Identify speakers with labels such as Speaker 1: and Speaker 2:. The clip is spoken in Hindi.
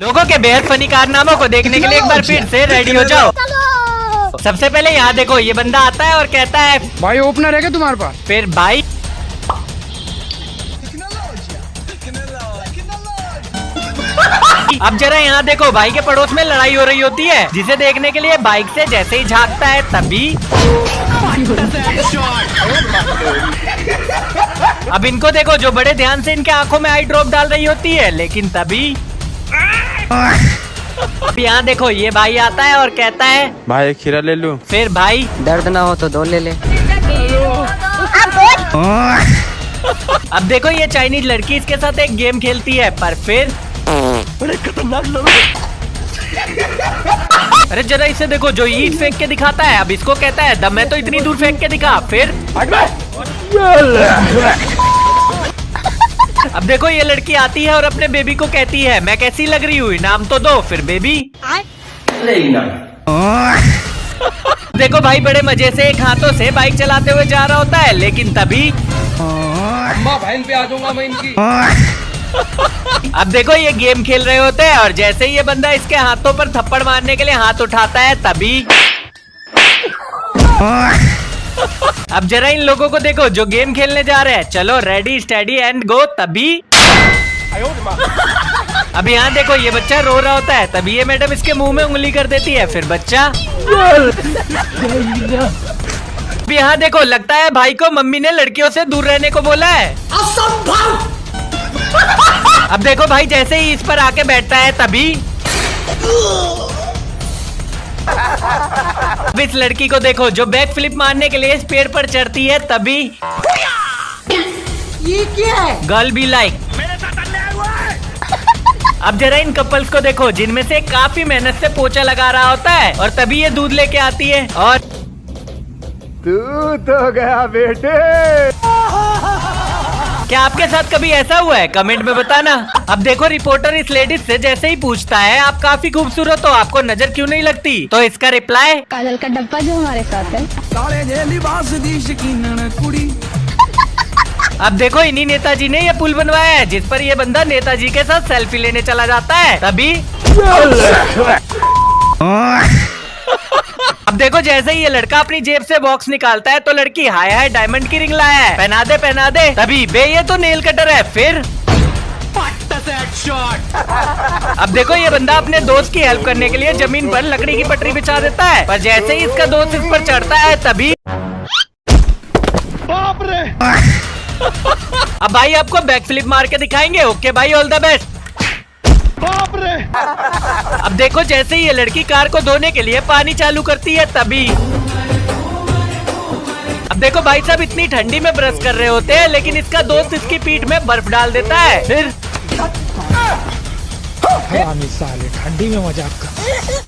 Speaker 1: लोगों के बेहद फनी कारनामों को देखने के लिए एक बार फिर से रेडी हो जाओ। सबसे पहले यहाँ देखो, ये बंदा आता है और कहता है
Speaker 2: भाई ओपनर है क्या तुम्हारे पास?
Speaker 1: फिर भाई अब जरा यहाँ देखो, भाई के पड़ोस में लड़ाई हो रही होती है, जिसे देखने के लिए बाइक से जैसे ही झांकता है तभी अब इनको देखो, जो बड़े ध्यान से इनके आंखों में आई ड्रॉप डाल रही होती है, लेकिन तभी यहाँ देखो, ये भाई आता है और कहता है
Speaker 3: भाई एक खीरा ले लूं।
Speaker 1: फिर भाई
Speaker 4: दर्द ना हो तो दो ले ले।
Speaker 1: अब देखो, ये चाइनीज लड़की इसके साथ एक गेम खेलती है, पर फिर बड़े खतरनाक लोग। अरे जरा इसे देखो, जो ईंट फेंक के दिखाता है, अब इसको कहता है दम है तो इतनी दूर फेंक के दिखा। फिर अब देखो, ये लड़की आती है और अपने बेबी को कहती है मैं कैसी लग रही हूँ, इनाम तो दो। फिर बेबी देखो भाई, बड़े मजे से एक हाथों से बाइक चलाते हुए जा रहा होता है, लेकिन तभी
Speaker 2: बहन पे आ जाऊंगा मैं इनकी।
Speaker 1: अब देखो, ये गेम खेल रहे होते हैं और जैसे ही ये बंदा इसके हाथों पर थप्पड़ मारने के लिए हाथ उठाता है तभी अब जरा इन लोगों को देखो, जो गेम खेलने जा रहे हैं। चलो रेडी स्टेडी एंड गो। तभी अब यहाँ देखो, ये बच्चा रो रहा होता है, तभी ये मैडम इसके मुंह में उंगली कर देती है। फिर बच्चा अब यहाँ देखो, लगता है भाई को मम्मी ने लड़कियों से दूर रहने को बोला है। अब देखो भाई, जैसे ही इस पर आके बैठता है तभी अब इस लड़की को देखो, जो बैक फ्लिप मारने के लिए इस पेड़ पर चढ़ती है, तभी
Speaker 4: ये क्या है?
Speaker 1: Girl be like. अब जरा इन कपल्स को देखो, जिनमें से काफी मेहनत से पोछा लगा रहा होता है और तभी ये दूध लेके आती है और
Speaker 3: दूध हो गया बेटे।
Speaker 1: क्या आपके साथ कभी ऐसा हुआ है? कमेंट में बताना। अब देखो, रिपोर्टर इस लेडीज से जैसे ही पूछता है आप काफी खूबसूरत हो, आपको नजर क्यों नहीं लगती, तो इसका रिप्लाई
Speaker 5: काजल का डब्बा जो हमारे साथ है।
Speaker 1: अब देखो, इन्हीं नेताजी ने ये पुल बनवाया है, जिस पर ये बंदा नेताजी के साथ सेल्फी लेने चला जाता है। तभी अब देखो, जैसे ही ये लड़का अपनी जेब से बॉक्स निकालता है तो लड़की हाय हाय डायमंड की रिंग लाया है, पहना दे पहना दे। तभी बे ये तो नेल कटर है। फिर अब देखो, ये बंदा अपने दोस्त की हेल्प करने के लिए जमीन पर लकड़ी की पटरी बिछा देता है, पर जैसे ही इसका दोस्त इस पर चढ़ता है तभी
Speaker 3: बाप रे।
Speaker 1: अब भाई आपको बैक फ्लिप मार के दिखाएंगे। ओके भाई, ऑल द बेस्ट।
Speaker 3: बाप रे।
Speaker 1: अब देखो, जैसे ही ये लड़की कार को धोने के लिए पानी चालू करती है तभी अब देखो, भाई साहब इतनी ठंडी में ब्रश कर रहे होते हैं, लेकिन इसका दोस्त इसकी पीठ में बर्फ डाल देता है। फिर
Speaker 2: साले ठंडी में मजाक कर।